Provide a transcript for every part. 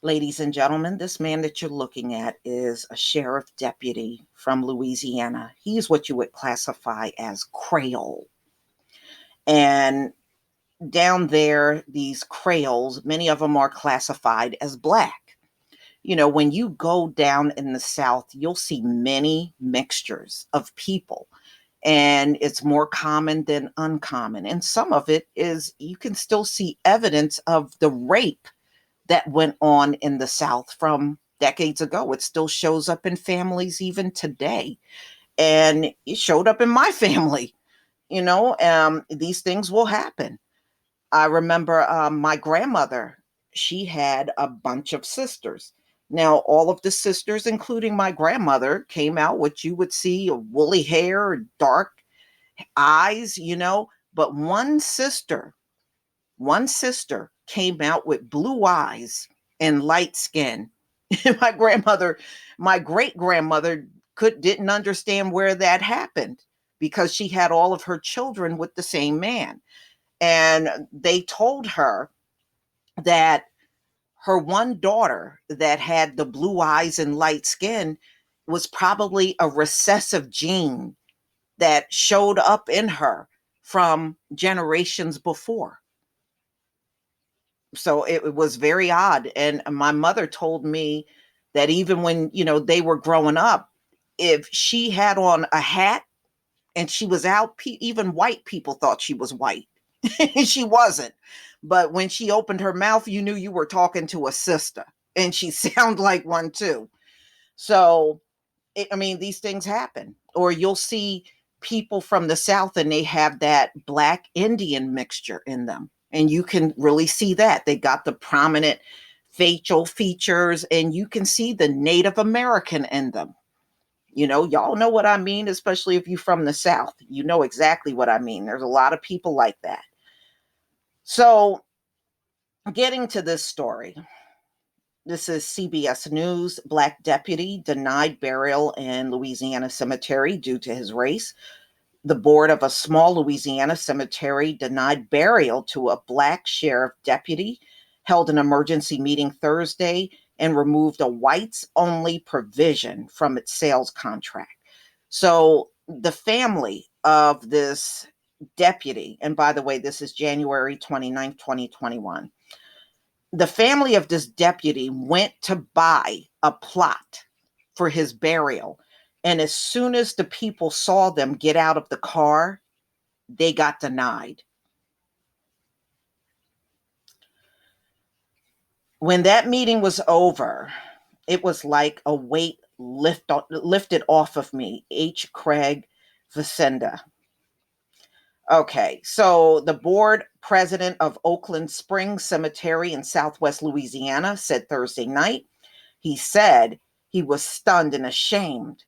Ladies and gentlemen, this man that you're looking at is a sheriff deputy from Louisiana. He's what you would classify as Creole. And down there, these Creoles, many of them are classified as black. When you go down in the South, you'll see many mixtures of people, and it's more common than uncommon. And some of it is you can still see evidence of the rape that went on in the South from decades ago. It still shows up in families even today. And it showed up in my family. These things will happen. I remember my grandmother, she had a bunch of sisters. Now, all of the sisters, including my grandmother, came out what you would see woolly hair, dark eyes, but one sister came out with blue eyes and light skin. my grandmother, my great grandmother didn't understand where that happened because she had all of her children with the same man. And they told her that her one daughter that had the blue eyes and light skin was probably a recessive gene that showed up in her from generations before. So it was very odd. And my mother told me that even when, they were growing up, if she had on a hat and she was out, even white people thought she was white. She wasn't. But when she opened her mouth, you knew you were talking to a sister, and she sounded like one too. So, these things happen. Or you'll see people from the South and they have that black Indian mixture in them. And you can really see that. They got the prominent facial features, and you can see the Native American in them. Y'all know what I mean, especially if you're from the South. You know exactly what I mean. There's a lot of people like that. So, getting to this story, this is CBS News. Black deputy denied burial in Louisiana cemetery due to his race. The board of a small Louisiana cemetery denied burial to a black sheriff deputy, held an emergency meeting Thursday, and removed a whites only provision from its sales contract. So the family of this deputy, and by the way, this is January 29th, 2021. The family of this deputy went to buy a plot for his burial. And as soon as the people saw them get out of the car, they got denied. When that meeting was over, it was like a weight lifted off of me. H. Craig Vicenda. Okay, so the board president of Oakland Springs Cemetery in Southwest Louisiana said Thursday night, he said he was stunned and ashamed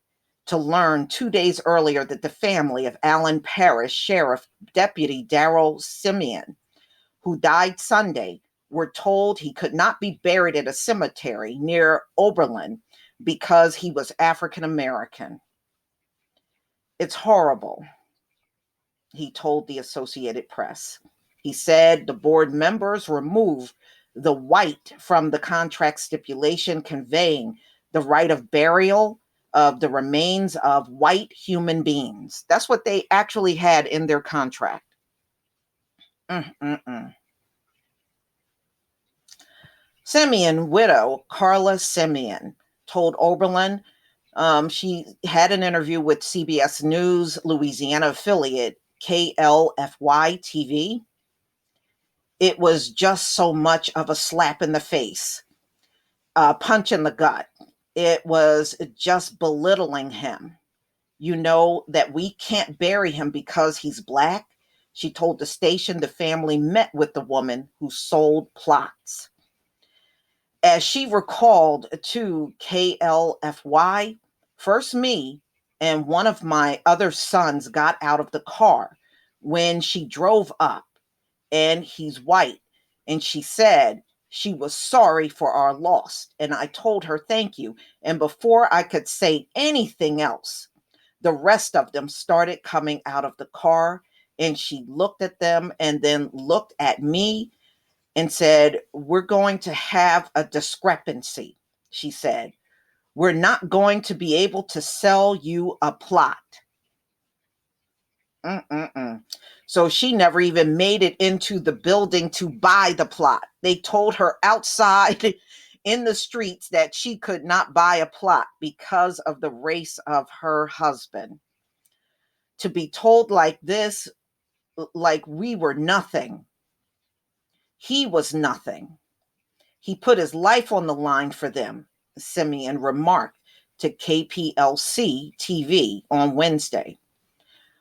to learn 2 days earlier that the family of Allen Parish Sheriff Deputy Darrell Simeon, who died Sunday, were told he could not be buried at a cemetery near Oberlin because he was African American. It's horrible, he told the Associated Press. He said the board members removed the white from the contract stipulation conveying the right of burial of the remains of white human beings. That's what they actually had in their contract. Simeon widow Carla Simeon told Oberlin she had an interview with CBS News Louisiana affiliate KLFY TV. It was just so much of a slap in the face, a punch in the gut. It was just belittling him. You know that we can't bury him because he's black. She told the station the family met with the woman who sold plots. As she recalled to KLFY, first me and one of my other sons got out of the car when she drove up, and he's white. And she said she was sorry for our loss. And I told her thank you. And before I could say anything else, the rest of them started coming out of the car. And she looked at them and then looked at me. and said, "We're going to have a discrepancy," she said. "We're not going to be able to sell you a plot." Mm-mm-mm. So she never even made it into the building to buy the plot. They told her outside in the streets that she could not buy a plot because of the race of her husband. To be told like this, like we were nothing. He was nothing. He put his life on the line for them, Simeon remarked to KPLC TV on Wednesday.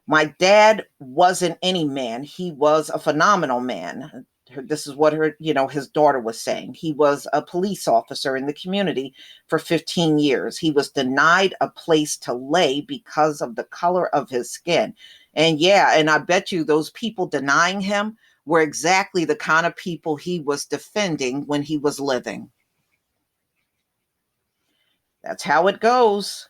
"My dad wasn't any man. He was a phenomenal man." This is what his daughter was saying. "He was a police officer in the community for 15 years. He was denied a place to lay because of the color of his skin." And yeah, and I bet you those people denying him were exactly the kind of people he was defending when he was living. That's how it goes.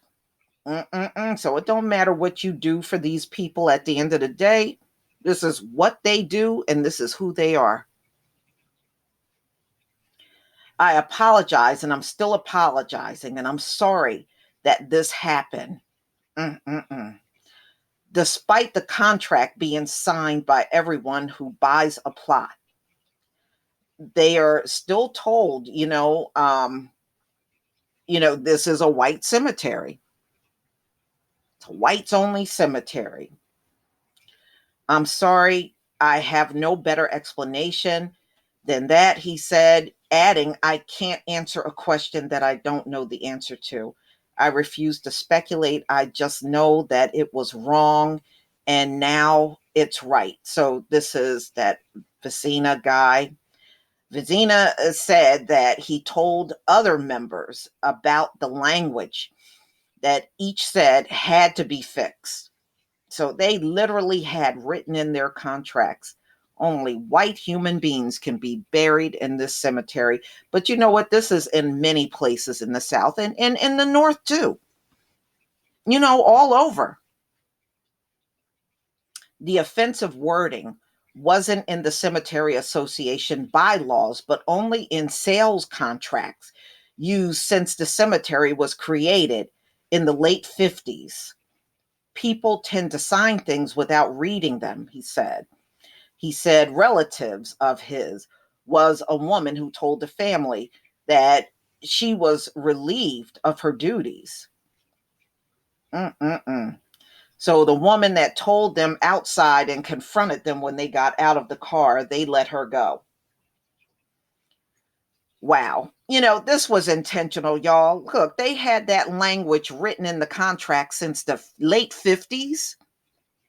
Mm-mm-mm. So it don't matter what you do for these people at the end of the day. This is what they do, and this is who they are. "I apologize, and I'm still apologizing, and I'm sorry that this happened." Mm-mm-mm. Despite the contract being signed by everyone who buys a plot, they are still told, this is a white cemetery. It's a whites only cemetery. "I'm sorry, I have no better explanation than that," he said, adding, "I can't answer a question that I don't know the answer to. I refuse to speculate. I just know that it was wrong and now it's right." So this is that Vecina guy. Vecina said that he told other members about the language that each said had to be fixed. So they literally had written in their contracts, only white human beings can be buried in this cemetery. But you know what? This is in many places in the South and in the North too, all over. The offensive wording wasn't in the Cemetery Association bylaws, but only in sales contracts used since the cemetery was created in the late 50s. "People tend to sign things without reading them," he said. He said relatives of his was a woman who told the family that she was relieved of her duties. Mm-mm-mm. So the woman that told them outside and confronted them when they got out of the car, they let her go. Wow. This was intentional, y'all. Look, they had that language written in the contract since the late 50s.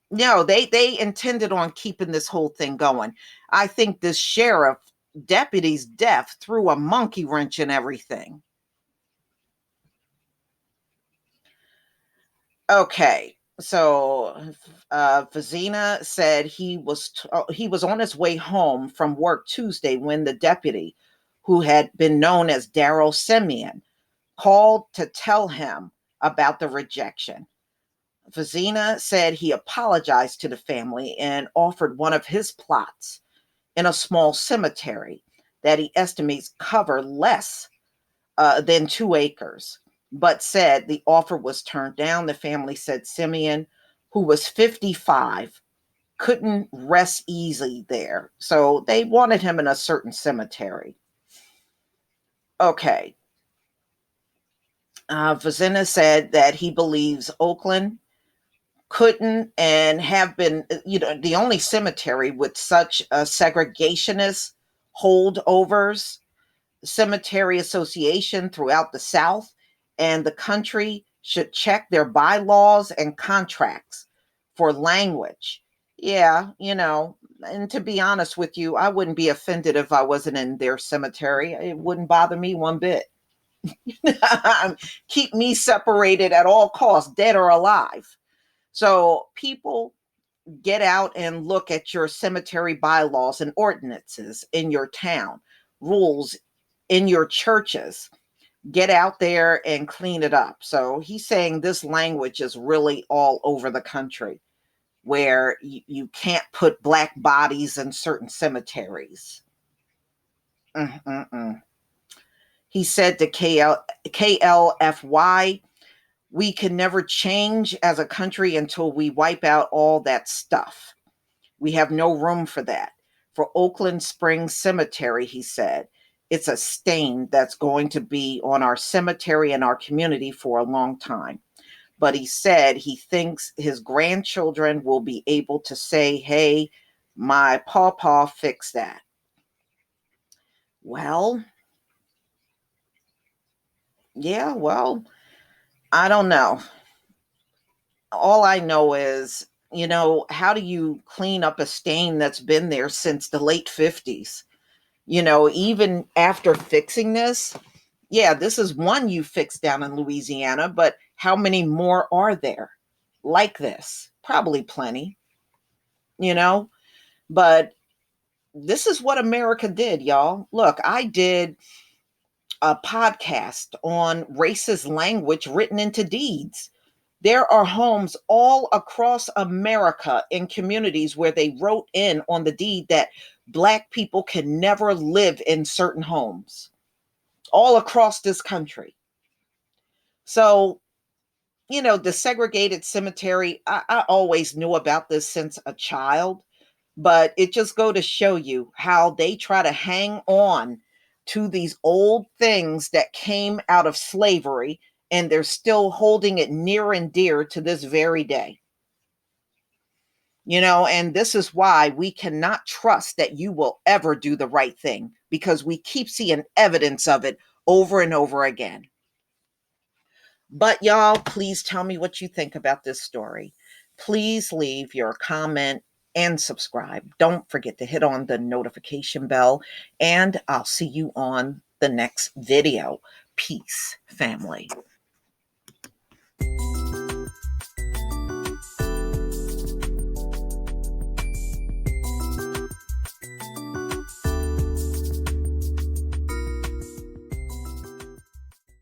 No, they intended on keeping this whole thing going. I think this sheriff deputy's death threw a monkey wrench in everything. Okay, so Vazina said he was on his way home from work Tuesday when the deputy, who had been known as Daryl Simeon, called to tell him about the rejection. Vazina said he apologized to the family and offered one of his plots in a small cemetery that he estimates cover less than 2 acres, but said the offer was turned down. The family said Simeon, who was 55, couldn't rest easy there. So they wanted him in a certain cemetery. Okay. Vazina said that he believes Oakland couldn't and have been, the only cemetery with such segregationist holdovers. Cemetery Association throughout the South and the country should check their bylaws and contracts for language. Yeah, and to be honest with you, I wouldn't be offended if I wasn't in their cemetery. It wouldn't bother me one bit. Keep me separated at all costs, dead or alive. So people, get out and look at your cemetery bylaws and ordinances in your town, rules in your churches. Get out there and clean it up. So he's saying this language is really all over the country where you can't put black bodies in certain cemeteries. Mm-mm-mm. He said to KLFY, we can never change as a country until we wipe out all that stuff. We have no room for that. For Oakland Springs Cemetery, he said, it's a stain that's going to be on our cemetery and our community for a long time. But he said he thinks his grandchildren will be able to say, hey, my pawpaw fixed that. Well, yeah, well, I don't know. All I know is, how do you clean up a stain that's been there since the late 50s? Even after fixing this, yeah, this is one you fixed down in Louisiana, but how many more are there like this? Probably plenty, you know? But this is what America did, y'all. Look, I did a podcast on racist language written into deeds. There are homes all across America in communities where they wrote in on the deed that Black people can never live in certain homes, all across this country. So, the segregated cemetery, I always knew about this since a child, but it just go to show you how they try to hang on to these old things that came out of slavery, and they're still holding it near and dear to this very day. And this is why we cannot trust that you will ever do the right thing, because we keep seeing evidence of it over and over again. But y'all, please tell me what you think about this story. Please leave your comment and subscribe. Don't forget to hit on the notification bell, and I'll see you on the next video. Peace, family.